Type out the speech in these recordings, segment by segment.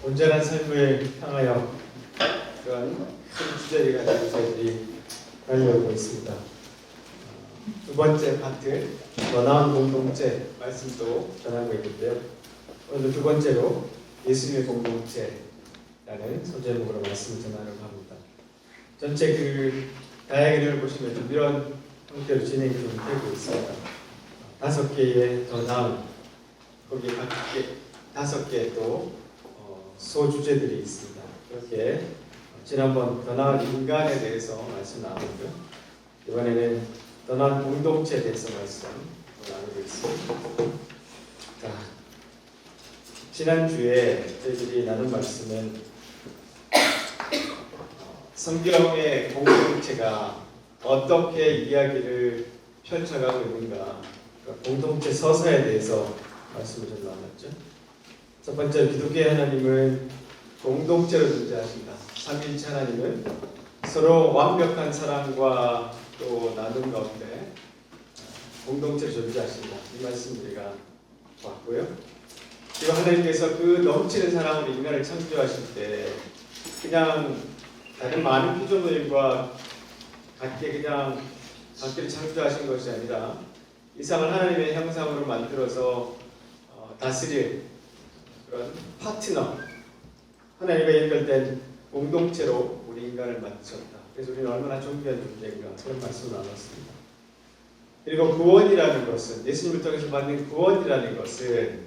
온전한 삶을 향하여 그런 주제를 가지고 저희들이 달려오고 있습니다. 두 번째 파트, 더 나은 공동체 말씀도 전하고 있는데요. 오늘 두 번째로 예수님의 공동체라는 소제목으로 말씀을 전하려고 합니다. 전체 그 다이어그램을 보시면 좀 이런 형태로 진행이 좀 되고 있습니다. 5개의 더 나은, 거기에 각기 5개의 또 소주제들이 있습니다. 그렇게 지난번 더 나은 인간에 대해서 말씀 나누고요. 이번에는 더 나은 공동체에 대해서 말씀 나누고 있습니다. 자, 지난주에 저희들이 나눈 말씀은 성경의 공동체가 어떻게 이야기를 펼쳐가고 있는가, 공동체 서사에 대해서 말씀을 좀 나눴죠. 첫 번째, 기독교의 하나님은 공동체로 존재하신다. 삼위일체 하나님은 서로 완벽한 사랑과 또 나눔 가운데 공동체로 존재하신다. 이 말씀 우리가 봤고요. 그리고 하나님께서 그 넘치는 사랑으로 인간을 창조하실 때 그냥 다른 많은 피조물과 같게 그냥 각기를 창조하신 것이 아니라 이상을 하나님의 형상으로 만들어서 다스릴 그런 파트너, 하나님과 연결된 공동체로 우리 인간을 만드셨다. 그래서 우리는 얼마나 존귀한 존재인가 그런 말씀을 나눴습니다. 그리고 구원이라는 것은, 예수님을 통해서 받는 구원이라는 것은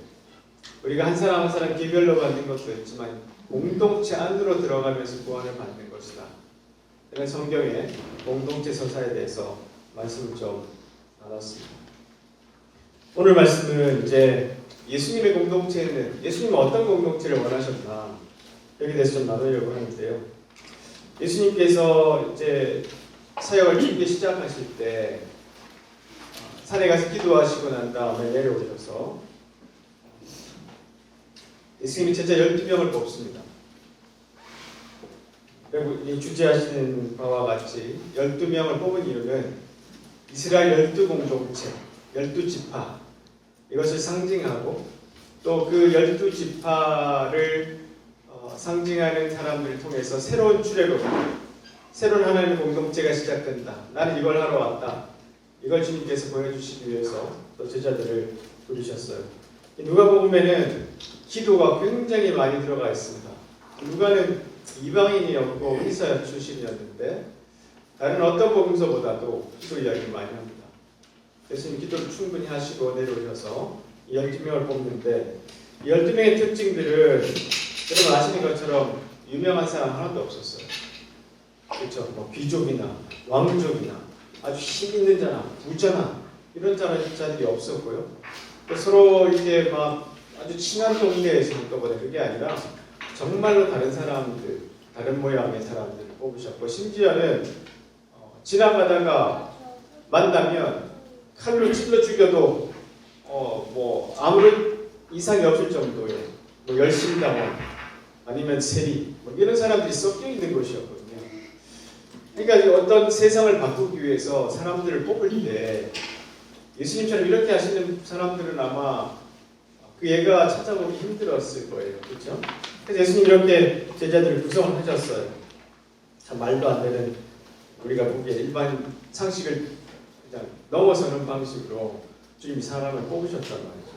우리가 한 사람 한 사람 개별로 받는 것도 있지만 공동체 안으로 들어가면서 구원을 받는 것이다. 이런 성경의 공동체 서사에 대해서 말씀을 좀 나눴습니다. 오늘 말씀은 이제 예수님의 공동체는, 예수님은 어떤 공동체를 원하셨나 여기에 대해서 좀 나누려고 하는데요. 예수님께서 이제 사역을 깊게 시작하실 때 산에 가서 기도하시고 난 다음에 내려오셔서 예수님이 제자 12명을 뽑습니다. 그리고 이 주제하시는 바와 같이 12명을 뽑은 이유는 이스라엘 12공동체, 12지파 이것을 상징하고 또 그 12지파를 상징하는 사람들을 통해서 새로운 출애굽, 새로운 하나님의 공동체가 시작된다. 나는 이걸 하러 왔다. 이걸 주님께서 보여주시기 위해서 또 제자들을 부르셨어요. 누가복음에는 기도가 굉장히 많이 들어가 있습니다. 누가는 이방인이었고 회사 출신이었는데 다른 어떤 복음서보다도 기도 이야기를 많이 합니다. 예수님 기도를 충분히 하시고 내려오셔서 12명을 뽑는데 이 12명의 특징들은 여러분 아시는 것처럼 유명한 사람 하나도 없었어요. 그렇죠? 뭐 귀족이나 왕족이나 아주 힘 있는 자나 부자나 이런 자들이 없었고요. 서로 이렇게 막 아주 친한 동네에서 한꺼번에 그게 아니라 정말로 다른 사람들, 다른 모양의 사람들을 뽑으셨고 심지어는 지나가다가 만나면 칼로 찔러 죽여도 뭐 아무런 이상이 없을 정도의 뭐 열심당원 아니면 세리 뭐 이런 사람들이 섞여 있는 곳이었거든요. 그러니까 어떤 세상을 바꾸기 위해서 사람들을 뽑을 때 예수님처럼 이렇게 하시는 사람들은 아마 그 얘가 찾아보기 힘들었을 거예요. 그렇죠? 그래서 예수님 이렇게 제자들을 구성을 하셨어요. 참 말도 안 되는, 우리가 보기에 일반 상식을 그냥 넘어서는 방식으로 주님이 사람을 뽑으셨단 말이죠.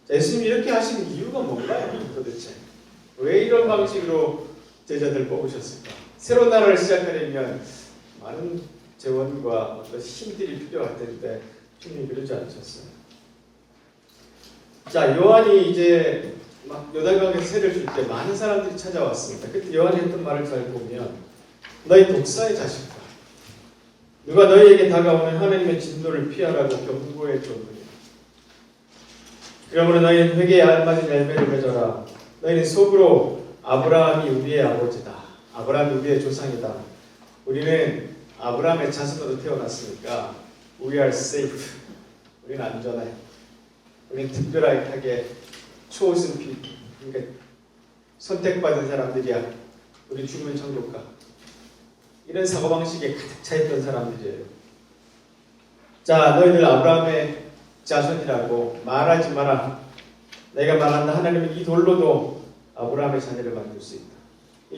자, 예수님이 이렇게 하시는 이유가 뭔가요? 도대체 왜 이런 방식으로 제자들을 뽑으셨을까? 새로운 나라를 시작하려면 많은 재원과 어떤 힘들이 필요할 텐데 주님이 그러지 않으셨어요. 자, 요한이 이제 막 요단강에서 세를 줄 때 많은 사람들이 찾아왔습니다. 그때 요한이 했던 말을 잘 보면 너희 독사의 자식아, 누가 너희에게 다가오면 하나님의 진노를 피하라고 경고해 줬느냐. 그러므로 너희는 회개에 알맞은 열매를 맺어라. 너희는 속으로 아브라함이 우리의 아버지다. 아브라함이 우리의 조상이다. 우리는 아브라함의 자손으로 태어났으니까 We are safe. 우리는 안전해. 우리는 특별하게 초선 피, 그러니까 선택받은 사람들이야. 우리 죽으면 천국 가. 이런 사고방식에 가득 차있던 사람들이에요. 자, 너희들 아브라함의 자손이라고 말하지 마라. 내가 말한다. 하나님은 이 돌로도 아브라함의 자녀를 만들 수 있다.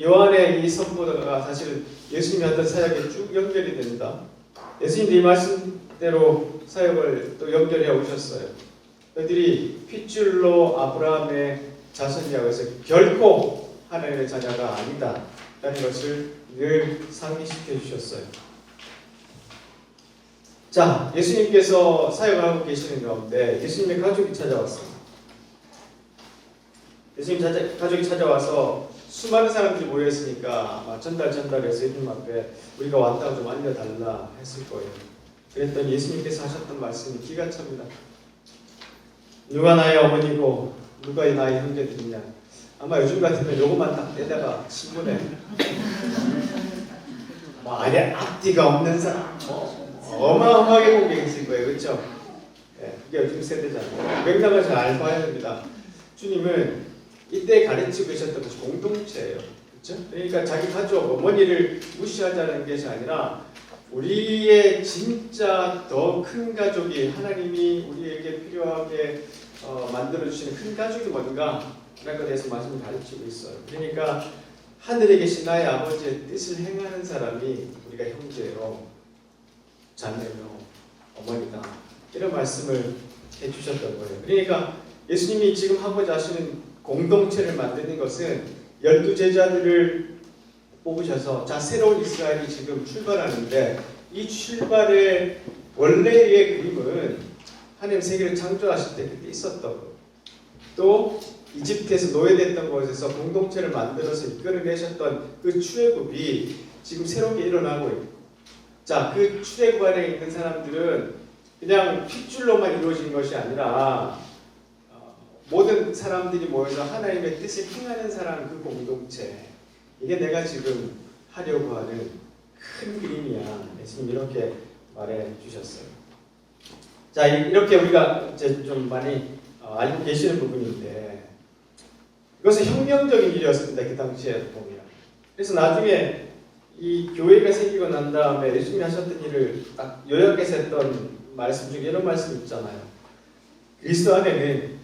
요한의 이 선포가 사실은 예수님이 하던 사역에 쭉 연결이 됩니다. 예수님도 이 말씀대로 사역을 또 연결해 오셨어요. 그들이 핏줄로 아브라함의 자손이라고 해서 결코 하나님의 자녀가 아니다 라는 것을 늘 상기시켜 주셨어요. 자, 예수님께서 사역을 하고 계시는 가운데 예수님의 가족이 찾아왔습니다. 예수님 가족이 찾아와서 수많은 사람들이 모여있으니까 아마 전달해서 예수님 앞에 우리가 왔다고 좀 알려달라 했을 거예요. 그랬더니 예수님께서 하셨던 말씀이 기가 찹니다. 누가 나의 어머니고 누가 나의 형제들이냐. 아마 요즘 같으면 요것만 딱 떼다가 신문에 안에 앞뒤가 없는 사람 어마어마하게 공개했을 거예요. 그렇죠? 네, 그게 요즘 세대잖아요. 맥락을 잘 알아야 됩니다. 주님은 이때 가르치고 계셨던 것이 공동체예요. 그렇죠? 그러니까 자기 가족, 어머니를 무시하자는 것이 아니라 우리의 진짜 더 큰 가족이 하나님이 우리에게 필요하게 만들어주시는 큰 가족이 뭔가 라는 것에 대해서 말씀을 가르치고 있어요. 그러니까 하늘에 계신 나의 아버지의 뜻을 행하는 사람이 우리가 형제요, 자매요, 어머니다 이런 말씀을 해주셨던 거예요. 그러니까 예수님이 지금 하고자 하시는 공동체를 만드는 것은 12제자들을 뽑으셔서 자 새로운 이스라엘이 지금 출발하는데 이 출발의 원래의 그림은 하나님 세계를 창조하실 때 그때 있었던 거. 또 이집트에서 노예됐던 곳에서 공동체를 만들어서 이끌어내셨던 그 출애굽이 지금 새롭게 일어나고 있고, 자, 그 출애굽 안에 있는 사람들은 그냥 핏줄로만 이루어진 것이 아니라 모든 사람들이 모여서 하나님의 뜻을 행하는 사람 그 공동체, 이게 내가 지금 하려고 하는 큰 그림이야. 예수님 이렇게 말해 주셨어요. 자, 이렇게 우리가 이제 좀 많이 알고 계시는 부분인데 이것은 혁명적인 일이었습니다. 그 당시에 보면. 그래서 나중에 이 교회가 생기고 난 다음에 예수님이 하셨던 일을 딱 요약해서 했던 말씀 중에 이런 말씀 있잖아요. 그리스도 안에는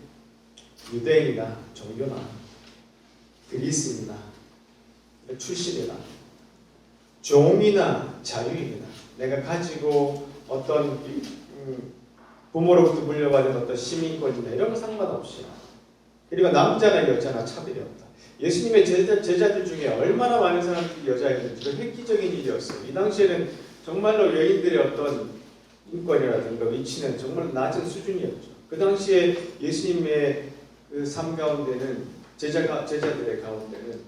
유대인이나 종교나 그리스인이나 출신이나 종이나 자유인이나 내가 가지고 어떤 부모로부터 물려받은 어떤 시민권이나 이런 거 상관없이, 그리고 남자나 여자나 차별이 없다. 예수님의 제자들 중에 얼마나 많은 사람들이 여자였는지 획기적인 일이었어요. 이 당시에는 정말로 여인들의 어떤 인권이라든가 위치는 정말 낮은 수준이었죠. 그 당시에 예수님의 그 삶 가운데는 제자들의 가운데는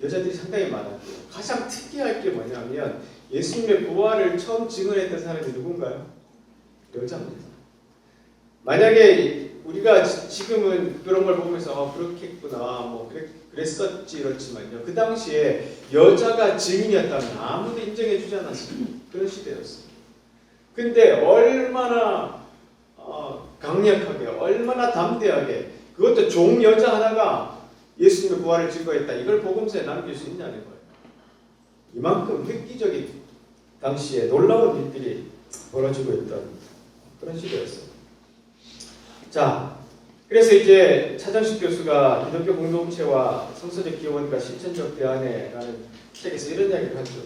여자들이 상당히 많았고요. 가장 특이할 게 뭐냐면 예수님의 부활을 처음 증언했던 사람이 누군가요? 여자입니다. 만약에 우리가 지금은 그런 걸 보면서 그렇겠구나, 뭐 그랬었지 이렇지만요. 그 당시에 여자가 증인이었다면 아무도 인정해 주지 않았습니다. 그런 시대였어요. 근데 얼마나 강력하게, 얼마나 담대하게, 그것도 종 여자 하나가 예수님의 부활을 증거했다. 이걸 복음서에 남길 수 있냐는 거예요. 이만큼 획기적인 당시에 놀라운 일들이 벌어지고 있던 그런 시대였어요. 자, 그래서 이제 차정식 교수가 기독교 공동체와 성서적 기원과 실천적 대안에라는 책에서 이런 이야기를 하죠.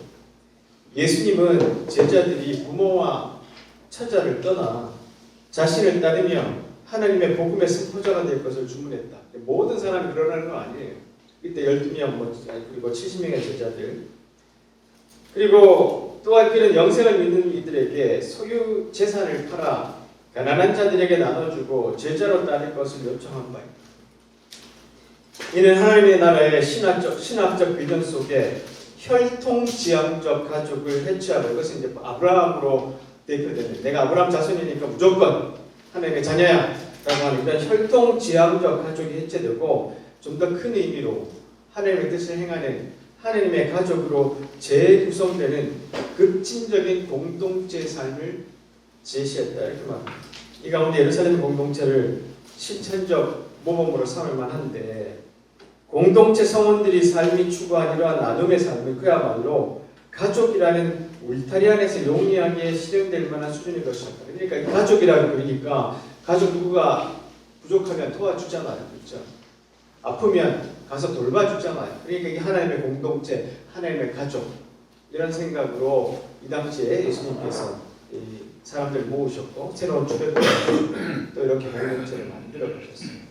예수님은 제자들이 부모와 처자를 떠나 자신을 따르며 하나님의 복음의 선포자가 될 것을 주문했다. 모든 사람이 그러라는 건 아니에요. 이때 12명, 그리고 70명의 제자들. 그리고 또한 그는 영생을 믿는 이들에게 소유 재산을 팔아 가난한 자들에게 나눠주고 제자로 따를 것을 요청한 바입니다. 이는 하나님의 나라의 신학적 비전 속에 혈통지향적 가족을 해체하고, 이것은 이제 아브라함으로 대표되는, 내가 아브라함 자손이니까 무조건 하나님의 자녀야 라고 하는 이런 혈통지향적 가족이 해체되고 좀 더 큰 의미로 하나님의 뜻을 행하는 하나님의 가족으로 재구성되는 급진적인 공동체 삶을 제시했다 이렇게 말합니다. 이 가운데 예루살렘 공동체를 실천적 모범으로 삼을 만한데, 공동체 성원들이 삶이 추구한 이러한 나눔의 삶은 그야말로 가족이라는 울타리 안에서 용이하게 실행될 만한 수준의 것이었다. 그러니까 가족이라고 그러니까 가족 누구가 부족하면 도와주잖아요. 그렇죠? 아프면 가서 돌봐주잖아요. 그러니까 이게 하나님의 공동체, 하나님의 가족 이런 생각으로 이 당시에 예수님께서 이 사람들 모으셨고 새로운 출애굽을 또 이렇게 공동체를 만들어 보셨어요.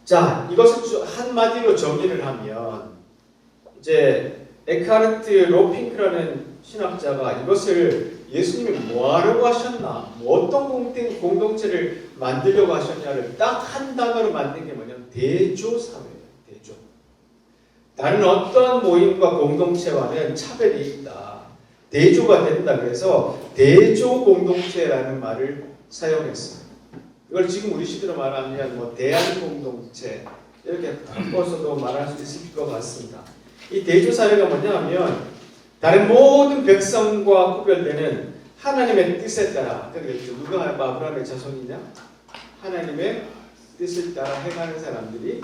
자, 이것을 한마디로 정리를 하면 이제 에카르트 로핑크라는 신학자가 이것을 예수님이 뭐하려고 하셨나, 어떤 공동체를 만들려고 하셨냐를 딱 한 단어로 만든 게 뭐냐면 대조사회예요. 대조. 다른 어떤 모임과 공동체와는 차별이 있다. 대조가 된다. 그래서 대조 공동체라는 말을 사용했어요. 이걸 지금 우리 시대로 말하면 뭐 대안 공동체 이렇게 바꿔서도 말할 수 있을 것 같습니다. 이 대조 사회가 뭐냐면 다른 모든 백성과 구별되는 하나님의 뜻에 따라, 그러니까 누가 아브라함의 자손이냐? 하나님의 뜻을 따라 행하는 사람들이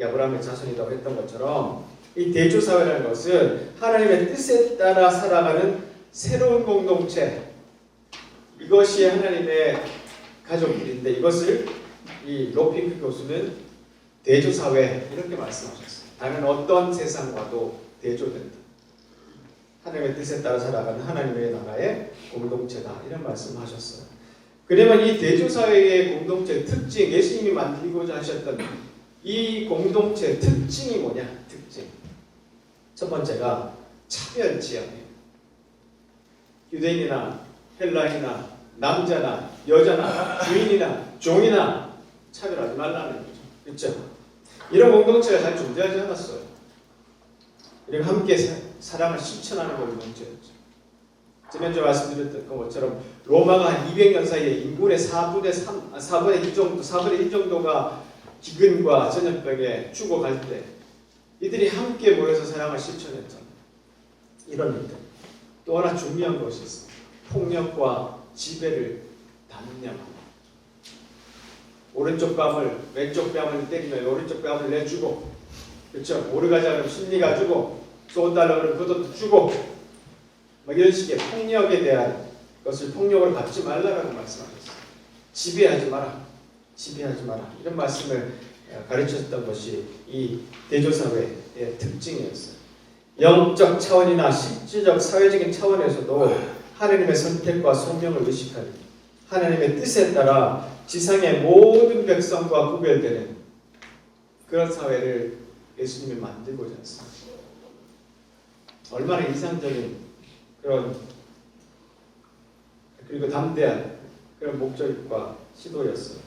아브라함의 자손이라고 했던 것처럼 이 대조 사회라는 것은 하나님의 뜻에 따라 살아가는 새로운 공동체, 이것이 하나님의 가족들인데 이것을 이 로핑크 교수는 대조 사회 이렇게 말씀하셨어요. 다른 어떤 세상과도 대조된다. 하나님의 뜻에 따라 살아가는 하나님의 나라의 공동체다. 이런 말씀하셨어요. 그러면 이 대조사회의 공동체의 특징, 예수님이 만들고자 하셨던 이 공동체의 특징이 뭐냐? 특징. 첫 번째가 차별지향이에요. 유대인이나 헬라인이나 남자나 여자나 주인이나 종이나 차별하지 말라는 거죠. 그렇죠? 이런 공동체가 잘 존재하지 않았어요. 이렇게 함께 사랑을 실천하는 공동체였죠. 지난주에 말씀드렸던 것처럼 로마가 한 200년 사이에 인구의 4분의 1 정도가 기근과 전염병에 죽어갈 때 이들이 함께 모여서 사랑을 실천했잖아요. 이런 일들. 또 하나 중요한 것이 있습니다. 폭력과 지배를 단념합니다. 오른쪽 뺨을 왼쪽 뺨을 때리면 오른쪽 뺨을 내주고, 그렇죠? 오르가자 그러면 심리가 주고, 쏜달라 그러면 그것도 주고, 뭐 이런 식의 폭력에 대한 것을 폭력을 받지 말라라고 말씀하셨어요. 지배하지 마라, 지배하지 마라 이런 말씀을 가르쳤던 것이 이 대조사회의 특징이었어요. 영적 차원이나 실질적 사회적인 차원에서도 하나님의 선택과 소명을 의식하는, 하나님의 뜻에 따라 지상의 모든 백성과 구별되는 그런 사회를 예수님이 만들고자 했습니다. 얼마나 이상적인 그런, 그리고 담대한 그런 목적과 시도였어요.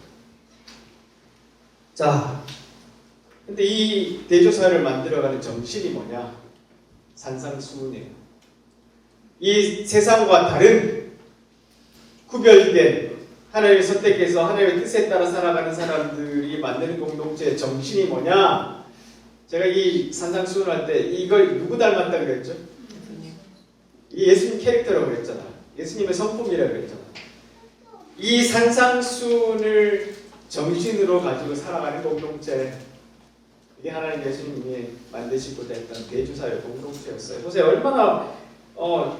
자, 근데 이 대조사회를 만들어가는 정신이 뭐냐? 산상수훈이에요. 이 세상과 다른 구별된 하나님의 선택해서 하나님의 뜻에 따라 살아가는 사람들이 만드는 공동체의 정신이 뭐냐? 제가 이 산상수훈을 할 때 이걸 누구 닮았다고 그랬죠? 이 예수님 캐릭터라고 그랬잖아. 예수님의 성품이라고 그랬잖아. 이 산상수훈을 정신으로 가지고 살아가는 공동체, 이게 하나님 예수님이 만드시고자 했던 대조사회 공동체였어요. 보세요. 얼마나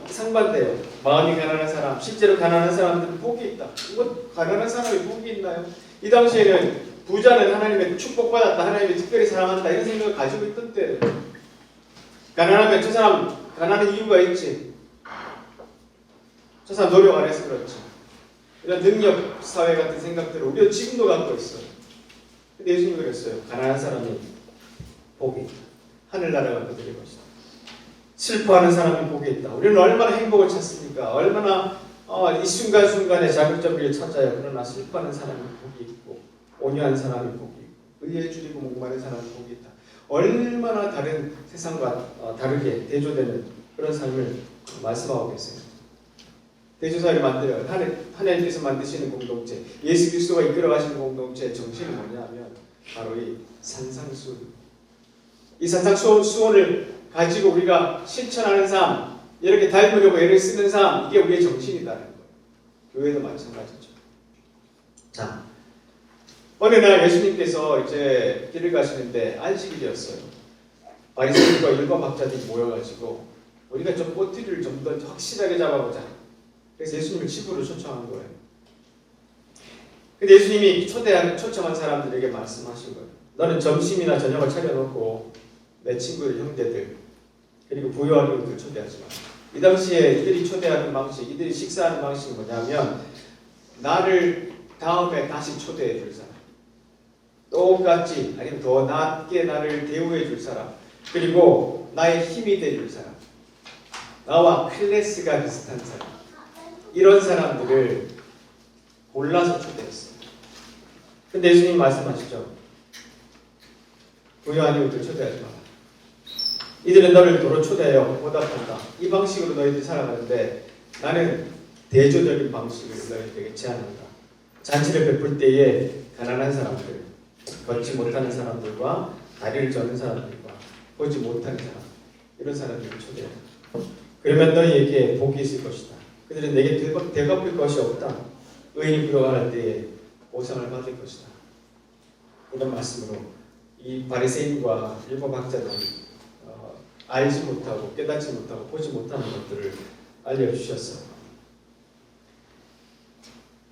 상반돼요. 마음이 가난한 사람, 실제로 가난한 사람들은 복이 있다. 이거 가난한 사람이 복이 있나요? 이 당시에는 부자는 하나님의 축복받았다, 하나님의 특별히 사랑한다 이런 생각을 가지고 있던 때예요. 가난하면 저 사람 가난한 이유가 있지. 저 사람 노력 안 해서 그렇지. 이런 능력 사회 같은 생각들을 우리가 지금도 갖고 있어요. 근데 예수님이 그랬어요. 가난한 사람이 복이 있다. 하늘나라가 그들의 것이다. 슬퍼하는 사람이 복이 있다. 우리는 얼마나 행복을 찾습니까? 얼마나 이 순간순간에 자극점을 찾아요. 그러나 슬퍼하는 사람이 복이 있고, 온유한 사람이 복이 있고, 의에 줄이고 목마른 사람이 복이 있다. 얼마나 다른 세상과 다르게 대조되는 그런 삶을 말씀하고 계세요. 대조사회를 만들어 하나님께서 만드시는 공동체, 예수 그리스도가 이끌어가시는 공동체의 정신이 뭐냐면 바로 이 산상수훈. 이 산상수훈을 가지고 우리가 실천하는 삶, 이렇게 닮으려고 애를 쓰는 삶, 이게 우리의 정신이라는 거예요. 교회도 마찬가지죠. 자, 어느 날 예수님께서 이제 길을 가시는데 안식일이었어요. 바리새인과 율법학자들이 모여가지고 우리가 좀 꼬투리를 좀 더 확실하게 잡아보자. 그래서 예수님을 집으로 초청한 거예요. 근데 예수님이 초청한 사람들에게 말씀하신 거예요. 너는 점심이나 저녁을 차려놓고 내 친구들, 형제들, 그리고 부유한 이웃들 초대하지 마. 이 당시에 이들이 초대하는 방식, 이들이 식사하는 방식이 뭐냐면 나를 다음에 다시 초대해 줄 사람, 똑같이 아니면 더 낮게 나를 대우해 줄 사람, 그리고 나의 힘이 돼 줄 사람, 나와 클래스가 비슷한 사람, 이런 사람들을 골라서 초대했어요. 근데 예수님 말씀하시죠. 부유한 이웃들 초대하지 마라. 이들은 너를 도로 초대하여 보답한다. 이 방식으로 너희들이 살아가는데 나는 대조적인 방식을 너희들에게 제안한다. 잔치를 베풀 때에 가난한 사람들, 걷지 못하는 사람들과 다리를 저는 사람들과 보지 못하는 사람, 이런 사람들을 초대해. 그러면 너희에게 복이 있을 것이다. 그들은 내게 되갚을 것이 없다. 의인이 부러워할 때에 보상을 받을 것이다. 이런 말씀으로 이 바리새인과 율법학자들이 알지 못하고 깨닫지 못하고 보지 못하는 것들을 알려주셨어요.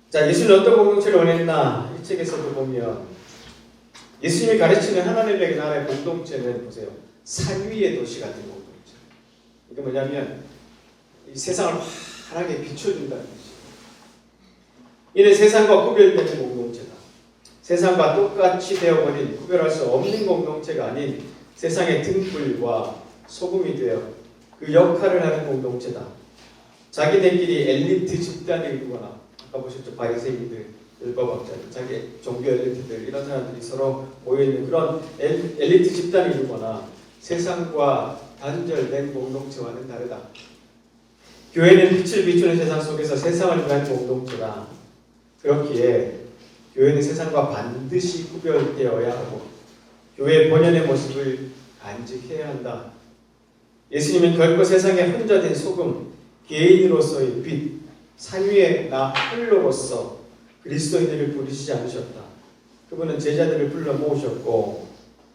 자, 예수는 어떤 공동체를 원했나? 이 책에서도 보면 예수님이 가르치는 하나님의 나라의 공동체는 보세요. 산 위의 도시 같은 공동체. 이게 뭐냐면 이 세상을 환하게 비춰준다는 것이죠. 이는 세상과 구별되는 공동체다. 세상과 똑같이 되어버린 구별할 수 없는 공동체가 아닌 세상의 등불과 소금이 되어 그 역할을 하는 공동체다. 자기네끼리 엘리트 집단을 이루거나, 아까 보셨죠? 바리새인들, 율법학자들, 자기 종교 엘리트들, 이런 사람들이 서로 모여있는 그런 엘리트 집단을 이루거나 세상과 단절된 공동체와는 다르다. 교회는 빛을 비추는 세상 속에서 세상을 위한 공동체다. 그렇기에 교회는 세상과 반드시 구별되어야 하고 교회의 본연의 모습을 간직해야 한다. 예수님은 결코 세상에 혼자된 소금, 개인으로서의 빛, 산 위에 나 홀로로서 그리스도인들을 부르시지 않으셨다. 그분은 제자들을 불러 모으셨고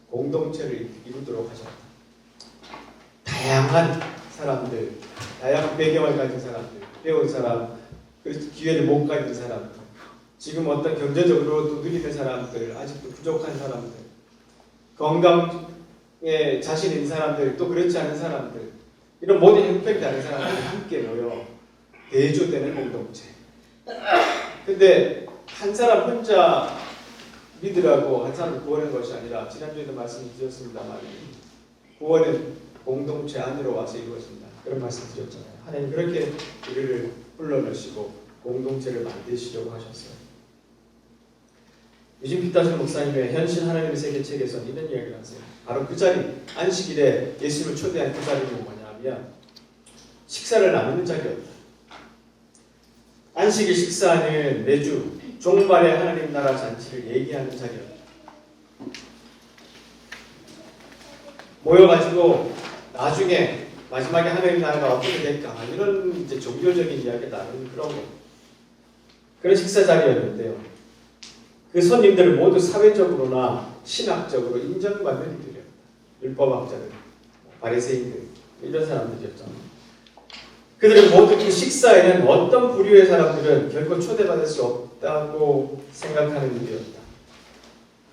공동체를 이루도록 하셨다. 다양한 사람들, 다양한 배경을 가진 사람들, 배운 사람, 기회를 못 가진 사람들, 지금 어떤 경제적으로 두드리는 사람들, 아직도 부족한 사람들, 건강에 자신 있는 사람들, 또 그렇지 않은 사람들, 이런 모든 형편이 다른 사람들이 함께 모여 대조되는 공동체. 근데 한 사람 혼자 믿으라고 한 사람을 구원하는 것이 아니라, 지난주에도 말씀드렸습니다만 구원은 공동체 안으로 와서 이루어진다. 그런 말씀 드렸잖아요. 하나님 그렇게 우리를 불러내시고 공동체를 만드시려고 하셨어요. 유진 피타실 목사님의 현실 하나님의 세계 책에서는 이런 이야기를 하세요. 바로 그 자리, 안식일에 예수님을 초대한 그 자리는 뭐냐면 식사를 나누는 자리였다. 안식일 식사는 매주 종말의 하나님 나라 잔치를 얘기하는 자리였다. 모여가지고 나중에 마지막에 하나님 나라가 어떻게 될까, 이런 이제 종교적인 이야기 나누는 그런 식사 자리였는데요. 그 손님들은 모두 사회적으로나 신학적으로 인정받는 이들이었다. 율법학자들, 바리새인들, 이런 사람들이었잖아요. 그들은 모두 그 식사에는 어떤 부류의 사람들은 결코 초대받을 수 없다고 생각하는 일이었다.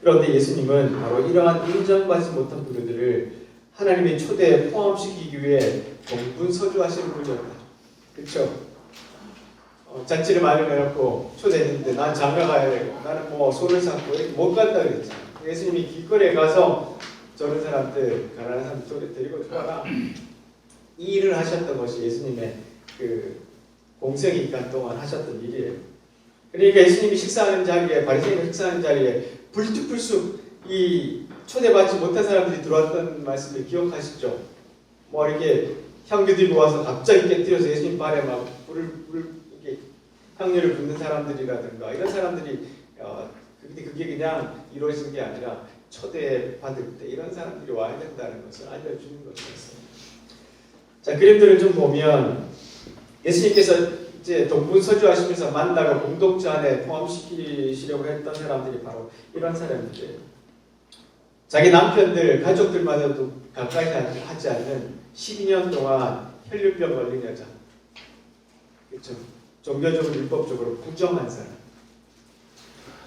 그런데 예수님은 바로 이러한 인정받지 못한 부류들을 하나님의 초대에 포함시키기 위해 동분서주하시는 분이었다. 그렇죠? 잔치를 마련해놓고 초대했는데 난 장가 가야 되고 나는 뭐 소를 샀고 이렇게 못 간다 그랬잖아. 예수님이 길거리에 가서 저런 사람들, 가난한 사람들 소리 데리고 들어와라. 이 일을 하셨던 것이 예수님의 그 공생이 기간 동안 하셨던 일이에요. 그러니까 예수님이 식사하는 자리에, 바리새인이 식사하는 자리에 불쑥불쑥 이 초대받지 못한 사람들이 들어왔던 말씀을 기억하시죠? 뭐 이렇게 향기 들고 와서 갑자기 깨뜨려서 예수님 발에 막 불을 이렇게 향유를 붓는 사람들이라든가 이런 사람들이 근데 그게 그냥 이루어진 게 아니라 초대받을 때 이런 사람들이 와야 된다는 것을 알려주는 것이었어요. 자, 그림들을 좀 보면 예수님께서 이제 동분서주하시면서 만나고 공동체 안에 포함시키시려고 했던 사람들이 바로 이런 사람들이에요. 자기 남편들, 가족들마저도 가까이 하지 않는 12년 동안 혈류병 걸린 여자. 그렇죠? 종교적으로 율법적으로 부정한 사람.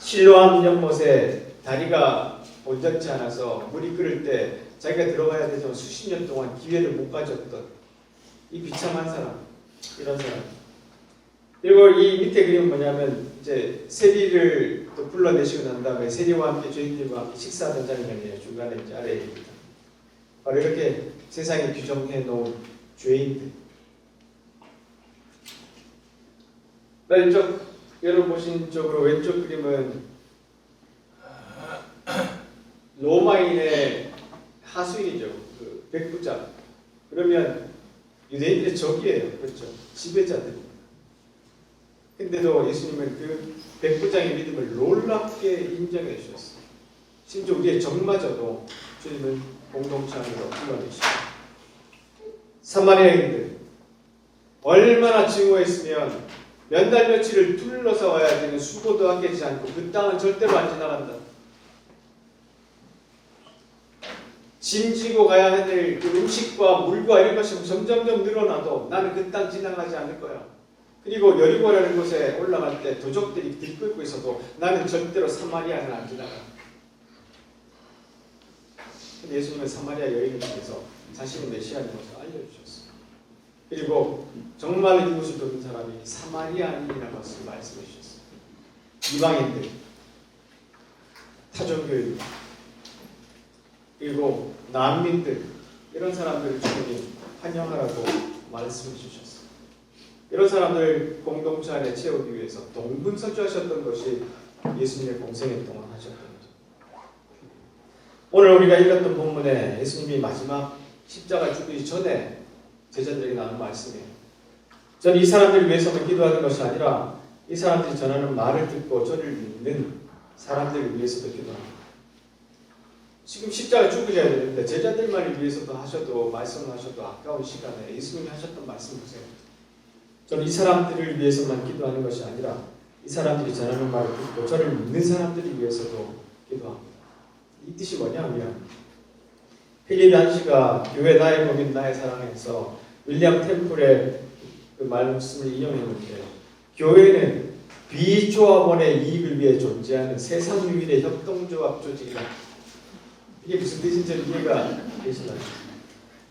실로암 연못에 다리가 온전치 않아서 물이 끓을 때 자기가 들어가야 되지만 수십 년 동안 기회를 못 가졌던 이 비참한 사람, 이런 사람. 그리고 이 밑에 그림은 뭐냐면 이제 세리를 또 불러내시고 난 다음에 세리와 함께 죄인들과 함께 식사하던 장면이에요. 중간에 이제 아래입니다. 바로 이렇게 세상에 규정해 놓은 죄인들. 왼쪽 여러분 보신 쪽으로 왼쪽 그림은 로마인의 하수인이죠. 그 백부장. 그러면 유대인들의 적이에요. 그렇죠. 지배자들. 근데도 예수님은 그 백부장의 믿음을 놀랍게 인정해 주셨어요. 심지어 우리의 적마저도 주님은 공동체 안으로 불러내시고 사마리아인들 얼마나 증오했으면 몇 달 며칠을 둘러서 와야 되는 수고도 하지 않고 그 땅은 절대로 안 지나간다. 짐 지고 가야 될 그 음식과 물과 이런 것이 점점점 늘어나도 나는 그 땅 지나가지 않을 거야. 그리고 여리고라는 곳에 올라갈 때 도적들이 들끓고 있어도 나는 절대로 사마리아는 안 지나가. 근데 예수님은 사마리아 여인을 통해서 자신의 메시아인 것을 알려주셨어요. 그리고 정말 이곳을 돕는 사람이 사마리아인이라는 것을 말씀해 주셨어요. 이방인들, 타종교인, 그리고 난민들, 이런 사람들을 주님이 환영하라고 말씀해 주셨어요. 이런 사람들 공동체 안에 채우기 위해서 동분서주하셨던 것이 예수님의 공생애 동안 하셨던 거죠. 오늘 우리가 읽었던 본문에 예수님이 마지막 십자가 죽기 전에 제자들에게 나눈 말씀이에요. 저는 이 사람들을 위해서만 기도하는 것이 아니라 이 사람들이 전하는 말을 듣고 저를 믿는 사람들을 위해서도 기도합니다. 지금 십자가 죽으셔야 되는데 제자들만을 위해서도 하셔도 말씀하셔도 아까운 시간에 예수님이 하셨던 말씀 보세요. 저는 이 사람들을 위해서만 기도하는 것이 아니라 이 사람들이 전하는 말을 듣고 저를 믿는 사람들을 위해서도 기도합니다. 이 뜻이 뭐냐면 필립 한시가 교회 나의 고민 나의 사랑에서 윌리엄 템플의 그 말씀을 인용했는데 교회는 비조합원의 이익을 위해 존재하는 세상 유일의 협동조합 조직이다. 이게 무슨 뜻인지 이해가 되시나요?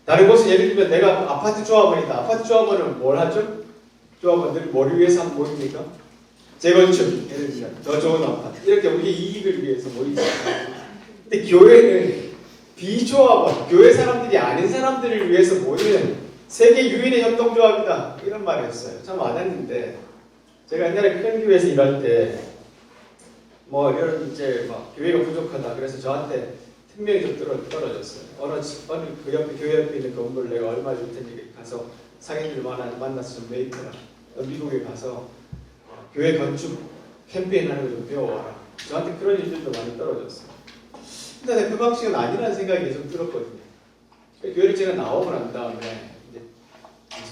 다른 곳은 예를 들면 내가 아파트 조합원이다. 아파트 조합원은 뭘 하죠? 조합원들이 뭐를 위해서 한 모입니까? 재건축, 예를 들면 더 좋은 아파트 이렇게 우리 이익을 위해서 모이죠. 근데 교회는 비조합원, 교회 사람들이 아닌 사람들을 위해서 모이는 세계 유일의 협동조합이다. 이런 말을 했어요. 참 와닿는데 제가 옛날에 큰 교회에서 일할 때 뭐 이런 이제 막 교회가 부족하다. 그래서 저한테 특명이 좀 떨어졌어요. 어느 그 옆에 교회 옆에 있는 건물 내가 얼마 줄 테니 가서 상인들 만나서 좀 메이트라. 미국에 가서 교회 건축 캠페인 하는 거 좀 배워와라. 저한테 그런 일들도 많이 떨어졌어요. 근데 그 방식은 아니라는 생각이 계속 들었거든요. 교회를 제가 나오고 난 다음에 이제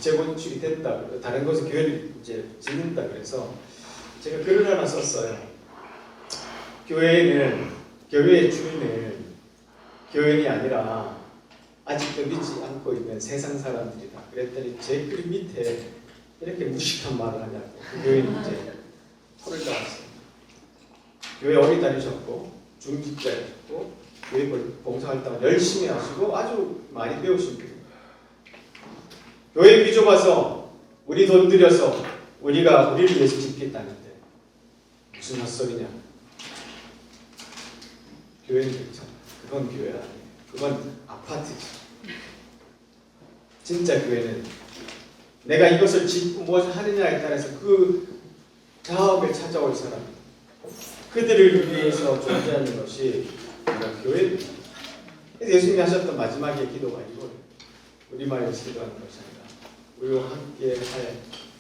재건축이 됐다. 다른 곳에 교회를 이제 짓는다 그래서 제가 글을 하나 썼어요. 교회의 주인은 교인이 아니라 아직도 믿지 않고 있는 세상 사람들이다. 그랬더니 제 글 밑에 이렇게 무식한 말을 하냐고. 그 교인이 이제 토를 잡았어요. 교회 오래 다니셨고 중직자였고 교회 봉사활동을 열심히 하시고 아주 많이 배우신 분이에요. 교회 비좁아서 우리 돈 들여서 우리가 우리를 위해서 짓겠다는데 무슨 헛소리냐. 교회는 괜찮아. 그건 교회 아니에요. 그건 아파트죠. 진짜 교회는 내가 이것을 짓고 무엇을 하느냐에 따라서 그 다음에 찾아올 사람 그들을 위해서 존재하는 것이 교회입니다. 예수님이 하셨던 마지막의 기도가 이거예요. 우리말로 기도하는 것이 아니라 우리와 함께 할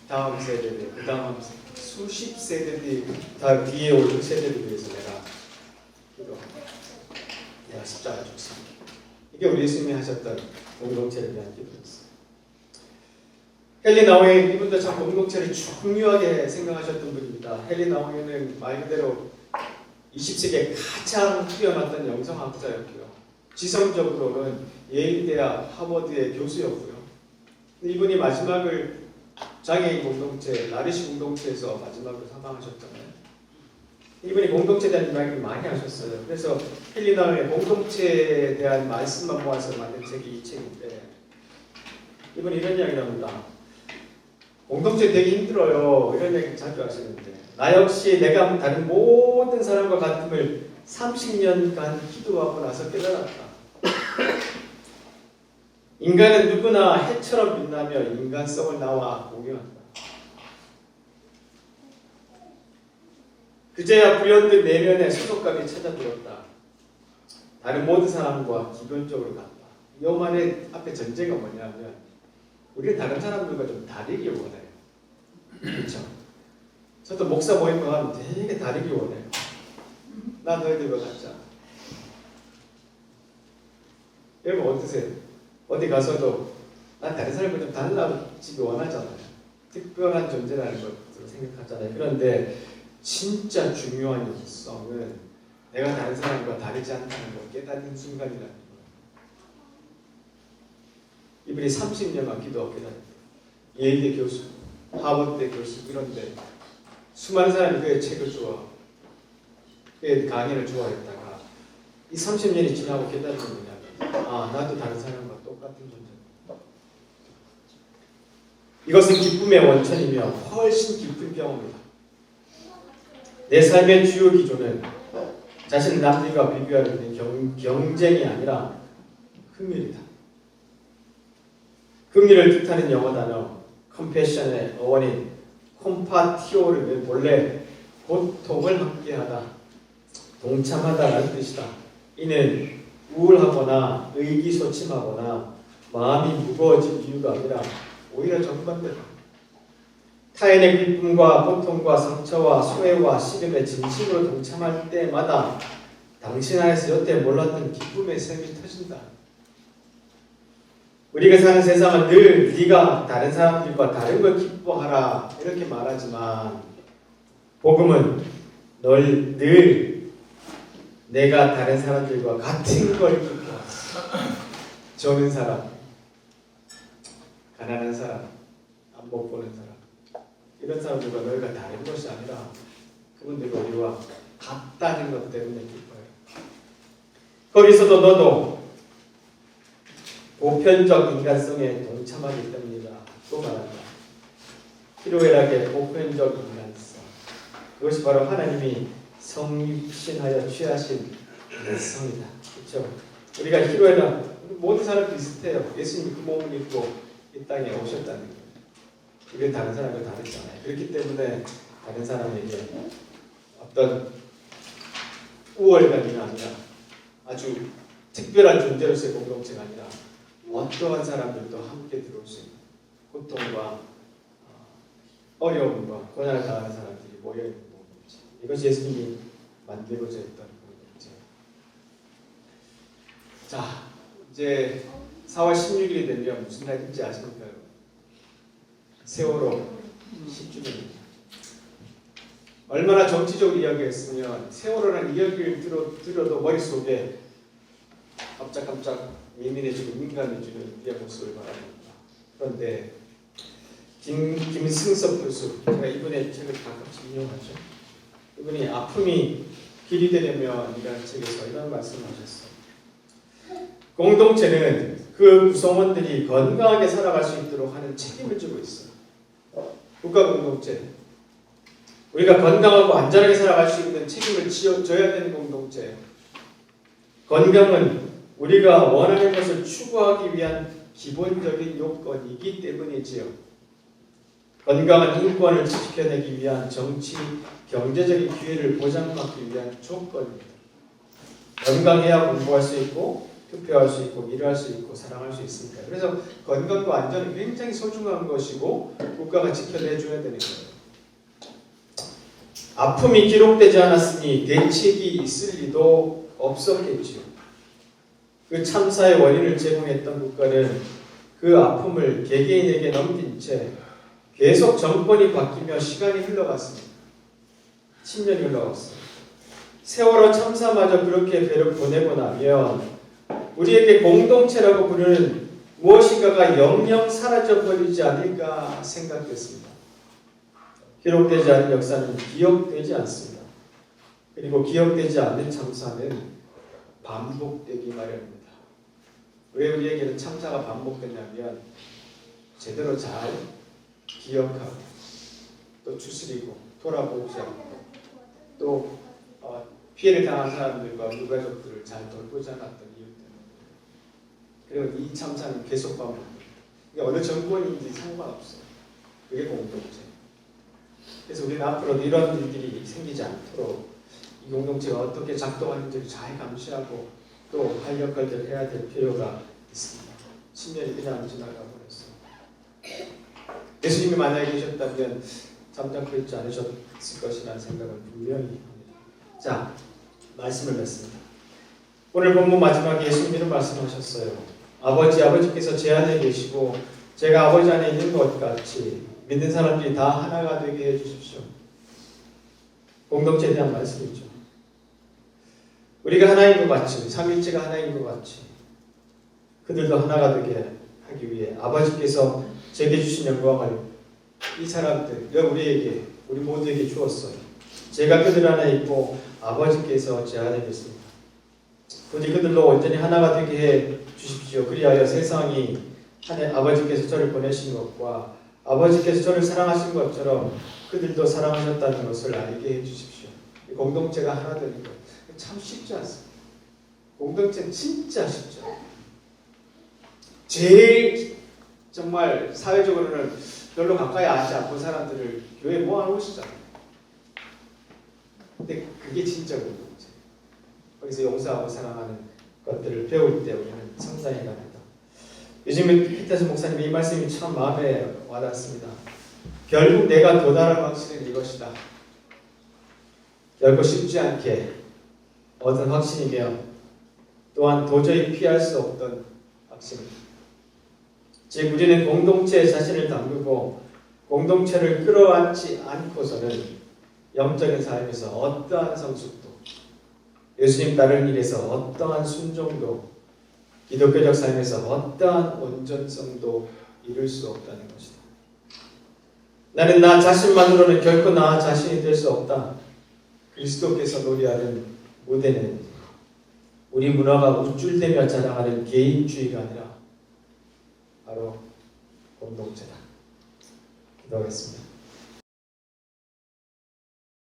다음 세대들, 그 다음 수십 세대들이 다 뒤에 올 세대를 위해서 내가 기도합니다. 내가 십자가 죽습니다. 이게 우리 예수님이 하셨던 공동체를 위한 기도였어요. 헨리 나우엔 이분도 참 공동체를 중요하게 생각하셨던 분입니다. 헨리 나우엔은 말 그대로 20세기에 가장 뛰어났던 영성학자였고요. 지성적으로는 예일대학 하버드의 교수였고요. 이분이 마지막을 장애인 공동체, 나르시 공동체에서 마지막으로 사망하셨잖아요. 이분이 공동체에 대한 이야기를 많이 하셨어요. 그래서 힐리나의 공동체에 대한 말씀만 모아서 만든 책이 이 책인데 이분이 이런 이야기를 합니다. 공동체 되게 힘들어요. 이런 얘기 자주 하시는데 나 역시 내가 다른 모든 사람과 같음을 30년간 기도하고 나서 깨달았다. 인간은 누구나 해처럼 빛나며 인간성을 나와 공유한다. 그제야 불현듯 내면의 소속감이 찾아들었다. 다른 모든 사람과 기본적으로 같다. 이 말의 앞에 전제가 뭐냐면 우리는 다른 사람들과 좀 다르게 원해요. 그렇죠? 저도 목사 모임 가면 되게 다르게 원해요. 나 너희들과 같지 않아. 여러분 어떠세요? 어디 가서도 난 다른 사람과 좀 달라지기 원하잖아요. 특별한 존재라는 것으로 생각하잖아요. 그런데 진짜 중요한 요소성은 내가 다른 사람과 다르지 않다는 걸 깨닫는 순간이라는 거예요. 이분이 30년간 기도하고 깨달았다. 예일대 교수, 하버드 교수 이런데 수많은 사람이 그의 책을 좋아하고 그의 강의를 좋아했다가 이 30년이 지나고 깨달은 게 뭐냐면 아 나도 다른 사람과 똑같은 존재다. 이것은 기쁨의 원천이며 훨씬 깊은 경험이다. 내 삶의 주요 기조는 자신을 남들과 비교하는 경쟁이 아니라 긍휼이다. 긍휼을 뜻하는 영어 단어 컴패션의 어원인 콤파티오를 본래 고통을 함께하다, 동참하다라는 뜻이다. 이는 우울하거나 의기소침하거나 마음이 무거워진 이유가 아니라 오히려 정반대다. 타인의 기쁨과 고통과 상처와 소외와 시름에 진심으로 동참할 때마다 당신 안에서 여태 몰랐던 기쁨의 샘이 터진다. 우리가 사는 세상은 늘 네가 다른 사람들과 다른 걸 기뻐하라 이렇게 말하지만 복음은 널 늘 내가 다른 사람들과 같은 걸 기뻐하라. 적은 사람, 가난한 사람, 안 못 보는 사람 이런 사람들과 너희가 다른 것이 아니라 그분들과 우리와 같다는 것 때문에 기뻐요. 거기서도 너도 보편적 인간성에 동참하기 때문이다. 또 말한다. 희로애락의 보편적 인간성. 그것이 바로 하나님이 성육신하여 취하신 인성이다. 그렇죠? 우리가 희로애락 모든 사람 비슷해요. 예수님이 그 몸을 입고 이 땅에 오셨다는 거예요. 우리는 다른 사람과 다르잖아요. 그렇기 때문에 다른 사람에게 어떤 우월감이 아니라 아주 특별한 존재로서의 공동체가 아니라 어떠한 사람들도 함께 들어올 수 있는 고통과 어려움과 고난을 당하는 사람들이 모여있는 공동체. 이것이 예수님이 만들고자 했던 공동체. 자, 이제 4월 16일이 되면 무슨 날인지 아십니까? 세월호 10주년입니다. 얼마나 정치적으로 이야기했으면 세월호라는 이야기를 들어도 머릿속에 깜짝깜짝 예민해지고 민감해지는 우리의 모습을 바라봅니다. 그런데 김승섭 교수, 제가 이분의 책을 가끔씩 인용하죠. 이분이 아픔이 길이 되려면 이라는 책에서 이런 말씀을 하셨어요. 공동체는 그 구성원들이 건강하게 살아갈 수 있도록 하는 책임을 지고 있어요. 국가 공동체, 우리가 건강하고 안전하게 살아갈 수 있는 책임을 져야 되는 공동체. 건강은 우리가 원하는 것을 추구하기 위한 기본적인 요건이기 때문이지요. 건강한 인권을 지켜내기 위한 정치, 경제적인 기회를 보장받기 위한 조건입니다. 건강해야 공부할 수 있고 투표할 수 있고 일할 수 있고 사랑할 수 있으니까. 그래서 건강과 안전은 굉장히 소중한 것이고 국가가 지켜내줘야 되는 거예요. 아픔이 기록되지 않았으니 대책이 있을 리도 없었겠지요. 그 참사의 원인을 제공했던 국가는 그 아픔을 개개인에게 넘긴 채 계속 정권이 바뀌며 시간이 흘러갔습니다. 10년이 흘러갔어요. 세월호 참사마저 그렇게 배를 보내고 나면 우리에게 공동체라고 부르는 무엇인가가 영영 사라져버리지 않을까 생각됐습니다. 기록되지 않은 역사는 기억되지 않습니다. 그리고 기억되지 않는 참사는 반복되기 마련입니다. 왜 우리에게는 참사가 반복되냐면 제대로 잘 기억하고 또 추스리고 돌아보지 않고 또 피해를 당한 사람들과 유가족들을 잘 돌보지 않았던 이유 때문에. 그리고 이 참사는 계속 반복돼요. 어느 정권인지 상관없어요. 그게 공동체. 그래서 우리는 앞으로도 이런 일들이 생기지 않도록 이 공동체가 어떻게 작동하는지를 잘 감시하고 또 할 역할들을 해야 될 필요가 있습니다. 10년이 그냥 지나가 버렸어요. 예수님이 만약에 계셨다면 잠잠코 있지 않으셨을 것이라는 생각을 분명히 합니다. 자, 말씀을 맺습니다. 오늘 본문 마지막에 예수님은 말씀하셨어요. 아버지께서 제 안에 계시고 제가 아버지 안에 있는 것 같이 믿는 사람들이 다 하나가 되게 해주십시오. 공동체에 대한 말씀이죠. 우리가 하나인 것 같이, 삼위일체가 하나인 것 같이 그들도 하나가 되게 하기 위해 아버지께서 제게 주신 영광을 이 사람들, 우리 모두에게 주었어요. 제가 그들 안에 있고 아버지께서 제 안에 계십니다. 부디 그들로 온전히 하나가 되게 해 주십시오. 그리하여 세상이 아버지께서 저를 보내신 것과 아버지께서 저를 사랑하신 것처럼 그들도 사랑하셨다는 것을 알게 해 주십시오. 공동체가 하나 되는 것 참 쉽지 않습니다. 공동체는 진짜 쉽죠. 제일 정말 사회적으로는 별로 가까이 앉지 않고 사람들을 교회에 모아놓으시잖아요. 근데 그게 진짜 공동체. 거기서 용서하고 사랑하는 것들을 배울 때 우리는 성장해 갑니다. 요즘 히태수 목사님의 이 말씀이 참 마음에 와닿습니다. 결국 내가 도달할 확신은 이것이다. 결코 쉽지 않게 얻은 확신이며 또한 도저히 피할 수 없던 확신입니다. 즉 우리는 공동체의 자신을 담그고 공동체를 끌어안지 않고서는 영적인 삶에서 어떠한 성숙도, 예수님 따르는 일에서 어떠한 순종도, 기독교적 삶에서 어떠한 온전성도 이룰 수 없다는 것이다. 나는 나 자신만으로는 결코 나 자신이 될 수 없다. 그리스도께서 노래하는 무대는 우리 문화가 우쭐대며 자랑하는 개인주의가 아니라 바로 공동체다. 기도하겠습니다.